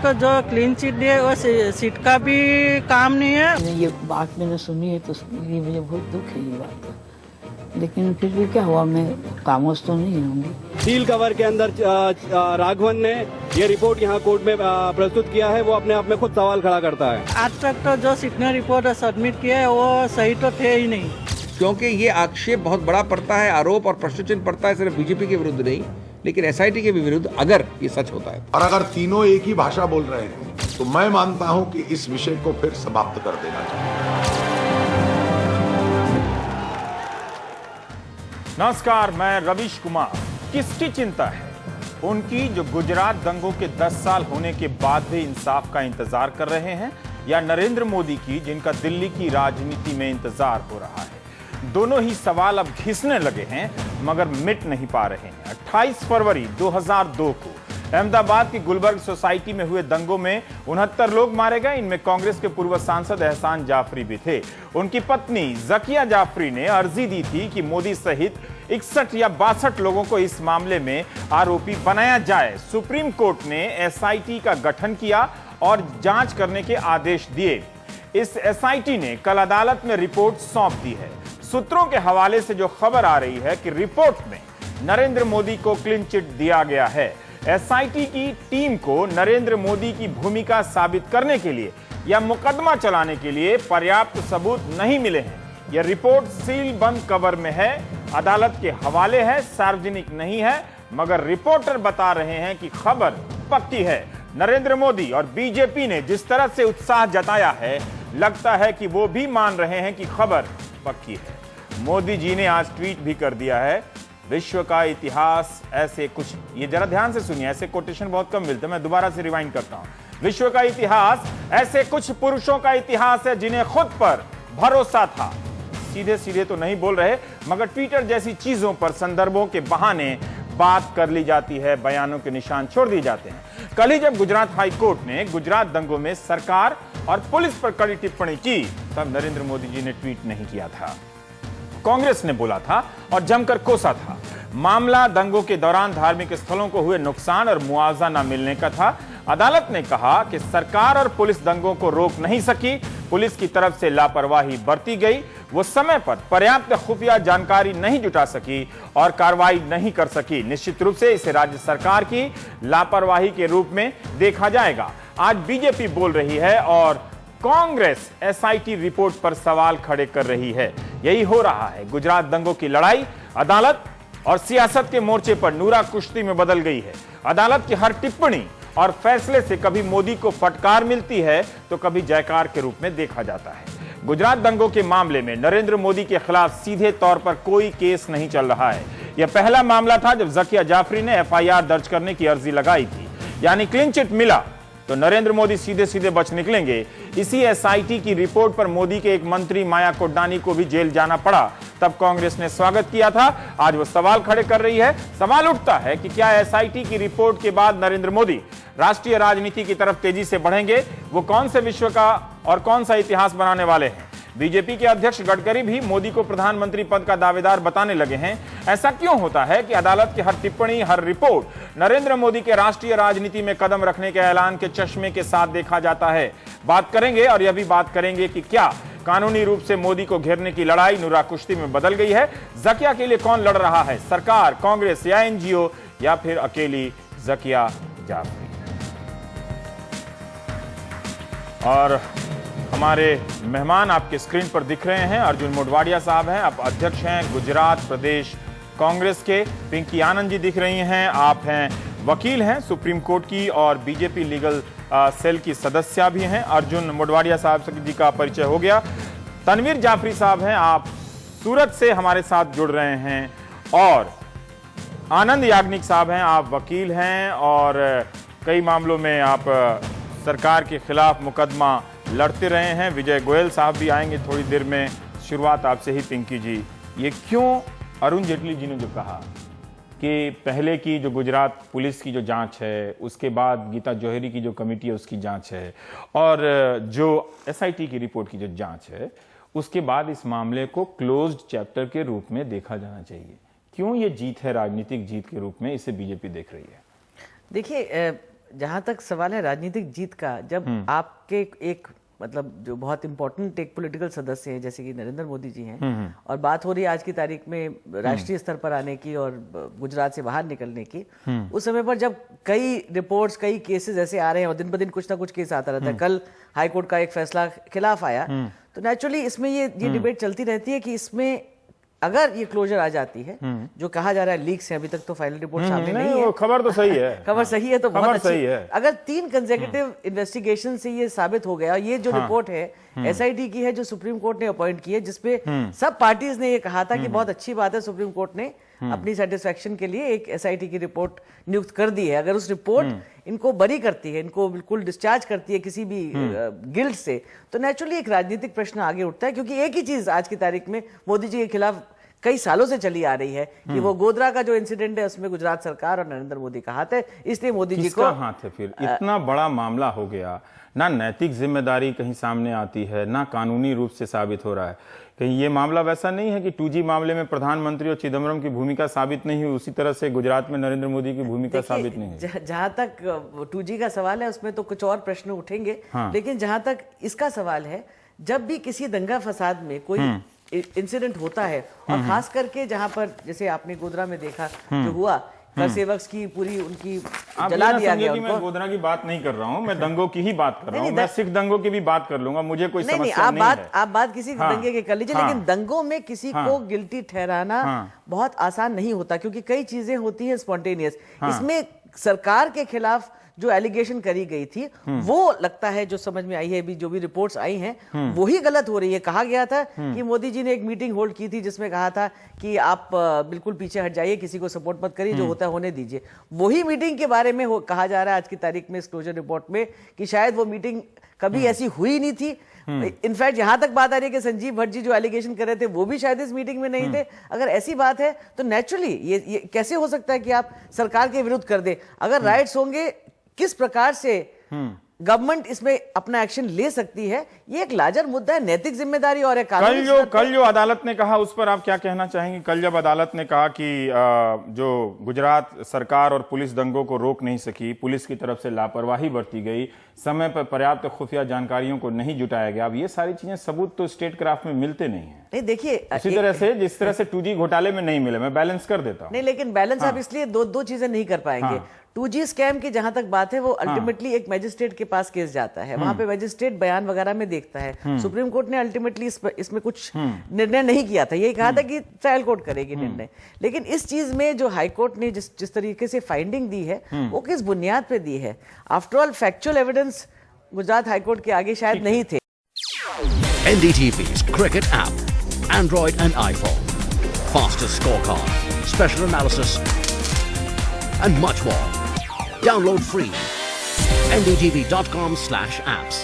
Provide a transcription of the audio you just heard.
को जो clean chit दिए वो सीट का भी काम नहीं है। ये बात मैंने सुनी है तो ये मुझे बहुत दुख है ये बात का, लेकिन फिर भी क्या हुआ, मैं खामोश तो नहीं होंगी। सील कवर के अंदर राघवन ने ये रिपोर्ट यहाँ कोर्ट में प्रस्तुत किया है, वो अपने आप में खुद सवाल खड़ा करता है। आज तक तो जो सीटने रिपोर्ट सबमिट किया है वो सही तो थे ही नहीं, क्योंकि ये आक्षेप बहुत बड़ा पड़ता है, आरोप और प्रश्न चिन्ह पड़ता है सिर्फ बीजेपी के विरुद्ध नहीं, लेकिन एसआईटी के भी विरुद्ध, अगर ये सच होता है। और अगर तीनों एक ही भाषा बोल रहे हैं तो मैं मानता हूं कि इस विषय को फिर समाप्त कर देना चाहिए। नमस्कार, मैं रवीश कुमार। किसकी चिंता है? उनकी जो गुजरात दंगों के 10 साल होने के बाद भी इंसाफ का इंतजार कर रहे हैं, या नरेंद्र मोदी की जिनका दिल्ली की राजनीति में इंतजार हो रहा है? दोनों ही सवाल अब घिसने लगे हैं मगर मिट नहीं पा रहे हैं। 28 फरवरी 2002 को अहमदाबाद की गुलबर्ग सोसाइटी में हुए दंगों में 69 लोग मारे गए। इनमें कांग्रेस के पूर्व सांसद एहसान जाफरी भी थे। उनकी पत्नी जकिया जाफरी ने अर्जी दी थी कि मोदी सहित 61 या 62 लोगों को इस मामले में आरोपी बनाया जाए। सुप्रीम कोर्ट ने एसआईटी का गठन किया और जांच करने के आदेश दिए। इस एसआईटी ने कल अदालत में रिपोर्ट सौंप दी है। सूत्रों के हवाले से जो खबर आ रही है कि रिपोर्ट में नरेंद्र मोदी को क्लीन चिट दिया गया है। एसआईटी की टीम को नरेंद्र मोदी की भूमिका साबित करने के लिए या मुकदमा चलाने के लिए पर्याप्त सबूत नहीं मिले हैं। यह रिपोर्ट सील बंद कवर में है, अदालत के हवाले है, सार्वजनिक नहीं है, मगर रिपोर्टर बता रहे हैं कि खबर पक्की है। नरेंद्र मोदी और बीजेपी ने जिस तरह से उत्साह जताया है, लगता है कि वो भी मान रहे हैं कि खबर पक्की है। मोदी जी ने आज ट्वीट भी कर दिया है, विश्व का इतिहास ऐसे कुछ, ये जरा ध्यान से सुनिए, ऐसे कोटेशन बहुत कम मिलते हैं, मैं दोबारा से रिवाइंड करता हूं। विश्व का इतिहास ऐसे कुछ पुरुषों का इतिहास है जिन्हें खुद पर भरोसा था। सीधे सीधे तो नहीं बोल रहे, मगर ट्विटर जैसी चीजों पर संदर्भों के बहाने बात कर ली जाती है, बयानों के निशान छोड़ दिए जाते हैं। कल ही जब गुजरात हाई कोर्ट ने गुजरात दंगों में सरकार और पुलिस पर कड़ी टिप्पणी की, तब नरेंद्र मोदी जी ने ट्वीट नहीं किया था। कांग्रेस ने बोला था और जमकर कोसा था। मामला दंगों के दौरान धार्मिक स्थलों को हुए नुकसान और मुआवजा न मिलने का था। अदालत ने कहा कि सरकार और पुलिस दंगों को रोक नहीं सकी, पुलिस की तरफ से लापरवाही बरती गई, वो समय पर पर्याप्त खुफिया जानकारी नहीं जुटा सकी और कार्रवाई नहीं कर सकी। निश्चित रूप से इसे राज्य सरकार की लापरवाही के रूप में देखा जाएगा। आज बीजेपी बोल रही है और कांग्रेस एसआईटी रिपोर्ट पर सवाल खड़े कर रही है। यही हो रहा है। गुजरात दंगों की लड़ाई अदालत और सियासत के मोर्चे पर नूरा कुश्ती में बदल गई है। अदालत की हर टिप्पणी और फैसले से कभी मोदी को फटकार मिलती है तो कभी जयकार के रूप में देखा जाता है। गुजरात दंगों के मामले में नरेंद्र मोदी के खिलाफ सीधे तौर पर कोई केस नहीं चल रहा है। यह पहला मामला था जब जकिया जाफरी ने एफआईआर दर्ज करने की अर्जी लगाई थी, यानी क्लीन चिट मिला तो नरेंद्र मोदी सीधे सीधे बच निकलेंगे। इसी एसआईटी की रिपोर्ट पर मोदी के एक मंत्री माया कोडनानी को भी जेल जाना पड़ा, तब कांग्रेस ने स्वागत किया था। आज वो सवाल खड़े कर रही है। सवाल उठता है कि क्या एसआईटी की रिपोर्ट के बाद नरेंद्र मोदी राष्ट्रीय राजनीति की तरफ तेजी से बढ़ेंगे? वो कौन से विश्व का और कौन सा इतिहास बनाने वाले हैं? बीजेपी के अध्यक्ष गडकरी भी मोदी को प्रधानमंत्री पद का दावेदार बताने लगे हैं। ऐसा क्यों होता है कि अदालत की हर टिप्पणी, हर रिपोर्ट नरेंद्र मोदी के राष्ट्रीय राजनीति में कदम रखने के ऐलान के चश्मे के साथ देखा जाता है? बात करेंगे और यह भी बात करेंगे कि क्या कानूनी रूप से मोदी को घेरने की लड़ाई नूरा कुश्ती में बदल गई है? जकिया के लिए कौन लड़ रहा है, सरकार, कांग्रेस या एनजीओ, या फिर अकेली जकिया जाफरी? और हमारे मेहमान आपके स्क्रीन पर दिख रहे हैं। अर्जुन मोढवाडिया साहब हैं, आप अध्यक्ष हैं गुजरात प्रदेश कांग्रेस के। पिंकी आनंद जी दिख रही हैं, आप हैं वकील हैं सुप्रीम कोर्ट की और बीजेपी लीगल सेल की सदस्य भी हैं। अर्जुन मोढवाडिया साहब जी का परिचय हो गया। तनवीर जाफरी साहब हैं, आप सूरत से हमारे साथ जुड़ रहे हैं। और आनंद याग्निक साहब हैं, आप वकील हैं और कई मामलों में आप सरकार के खिलाफ मुकदमा लड़ते रहे हैं। विजय गोयल साहब भी आएंगे थोड़ी देर में। शुरुआत आपसे ही पिंकी जी, ये क्यों अरुण जेटली जी ने जो कहा कि पहले की जो गुजरात पुलिस की जो जांच है, उसके बाद गीता जौहरी की जो कमेटी है उसकी जांच है, और जो एसआईटी की रिपोर्ट की जो जांच है, उसके बाद इस मामले को क्लोज्ड चैप्टर के रूप में देखा जाना चाहिए? क्यों ये जीत है, राजनीतिक जीत के रूप में इसे बीजेपी देख रही है? देखिए, जहां तक सवाल है राजनीतिक जीत का, जब आपके एक मतलब जो बहुत इंपॉर्टेंट एक पॉलिटिकल सदस्य हैं जैसे कि नरेंद्र मोदी जी हैं, और बात हो रही है आज की तारीख में राष्ट्रीय स्तर पर आने की और गुजरात से बाहर निकलने की, उस समय पर जब कई रिपोर्ट्स, कई केसेस ऐसे आ रहे हैं और दिन ब दिन कुछ ना कुछ केस आता रहता है, कल हाईकोर्ट का एक फैसला खिलाफ आया, तो नेचुरली इसमें ये डिबेट चलती रहती है कि इसमें अगर ये क्लोजर आ जाती है, जो कहा जा रहा है लीक्स है, अभी तक तो फाइनल रिपोर्ट सामने नहीं है, खबर तो सही है, खबर सही है तो बहुत अच्छी सही है। अगर 3 कंसेक्यूटिव इन्वेस्टिगेशन से ये साबित हो गया, ये जो रिपोर्ट है एसआईटी की है जो सुप्रीम कोर्ट ने अपॉइंट की है, जिसपे सब पार्टीज ने ये कहा था कि बहुत अच्छी बात है, सुप्रीम कोर्ट ने अपनी सेटिस्फेक्शन के लिए एक एसआईटी की रिपोर्ट नियुक्त कर दी है। अगर उस रिपोर्ट इनको बरी करती है, इनको बिल्कुल डिस्चार्ज करती है किसी भी गिल्ट से, तो नेचुरली एक राजनीतिक प्रश्न आगे उठता है, क्योंकि एक ही चीज आज की तारीख में मोदी जी के खिलाफ कई सालों से चली आ रही है कि वो गोधरा का जो इंसिडेंट है उसमें गुजरात सरकार और नरेंद्र मोदी का हाथ है, इसलिए मोदी जी को हाथ है। फिर इतना बड़ा मामला हो गया, ना नैतिक जिम्मेदारी कहीं सामने आती है, ना कानूनी रूप से साबित हो रहा है। कहीं ये मामला वैसा नहीं है कि 2G मामले में प्रधानमंत्री और चिदम्बरम की भूमिका साबित नहीं हुई, उसी तरह से गुजरात में नरेंद्र मोदी की भूमिका साबित नहीं हुई। जहां तक 2G का सवाल है उसमें तो कुछ और प्रश्न उठेंगे, लेकिन जहां तक इसका सवाल है, जब भी किसी दंगा फसाद में कोई इंसिडेंट होता है, और खास करके जहां पर जैसे आपने गोधरा में देखा जो हुआ, कर सेवक्स की पूरी उनकी जला दिया गया उनको। मैं गोधरा की बात नहीं कर रहा हूं, मैं दंगों की ही बात कर रहा हूं। मैं सिख दंगों की भी बात कर लूंगा, मुझे कोई समस्या नहीं है। आप बात किसी दंगे की कर लीजिए, लेकिन दंगों में किसी को गिल्टी ठहराना बहुत आसान नहीं होता, क्योंकि कई चीजें होती हैं स्पॉन्टेनियस। इसमें सरकार के खिलाफ जो एलिगेशन करी गई थी वो लगता है, जो समझ में आई है, भी जो भी रिपोर्ट्स आई हैं वही गलत हो रही है। कहा गया था कि मोदी जी ने एक मीटिंग होल्ड की थी जिसमें कहा था कि आप बिल्कुल पीछे हट जाइए, किसी को सपोर्ट मत करिए, जो होता है होने दीजिए। वही मीटिंग के बारे में कहा जा रहा है आज की तारीख में क्लोजर रिपोर्ट में कि शायद वो मीटिंग कभी ऐसी हुई नहीं थी। इनफैक्ट यहां तक बात आ रही है कि संजीव भट्ट जी जो एलिगेशन कर रहे थे वो भी शायद इस मीटिंग में नहीं थे। अगर ऐसी बात है तो नेचुरली ये कैसे हो सकता है कि आप सरकार के विरुद्ध कर दे? अगर राइट्स होंगे, किस प्रकार से गवर्नमेंट इसमें अपना एक्शन ले सकती है, ये एक लाजर मुद्दा है, नैतिक जिम्मेदारी और एक कल जो अदालत ने कहा उस पर आप क्या कहना चाहेंगे? कल जब अदालत ने कहा कि जो गुजरात सरकार और पुलिस दंगों को रोक नहीं सकी, पुलिस की तरफ से लापरवाही बरती गई, समय पर पर्याप्त खुफिया जानकारियों को नहीं जुटाया गया, अब ये सारी चीजें सबूत तो स्टेट क्राफ्ट में मिलते नहीं है। नहीं देखिए, इसी तरह से जिस तरह से 2G घोटाले में नहीं मिले, मैं बैलेंस कर देता हूं। नहीं, लेकिन बैलेंस आप इसलिए दो चीजें नहीं कर पाएंगे। 2G स्कैम की जहां तक बात है, वो अल्टीमेटली एक मैजिस्ट्रेट के पास केस जाता है, वहां पे मैजिस्ट्रेट बयान वगैरह में देखता है। सुप्रीम कोर्ट ने अल्टीमेटली इसमें कुछ निर्णय नहीं किया था, यही कहा था कि ट्रायल कोर्ट करेगी निर्णय। लेकिन इस चीज में जो हाईकोर्ट ने जिस तरीके से फाइंडिंग दी है, वो किस बुनियाद पे दी है? After all factual evidence Gujarat high court के आगे शायद नहीं थे। NDTV's cricket app, Android and iPhone, fastest scorecard, special analysis, and much more. Download free. ndtv.com/apps.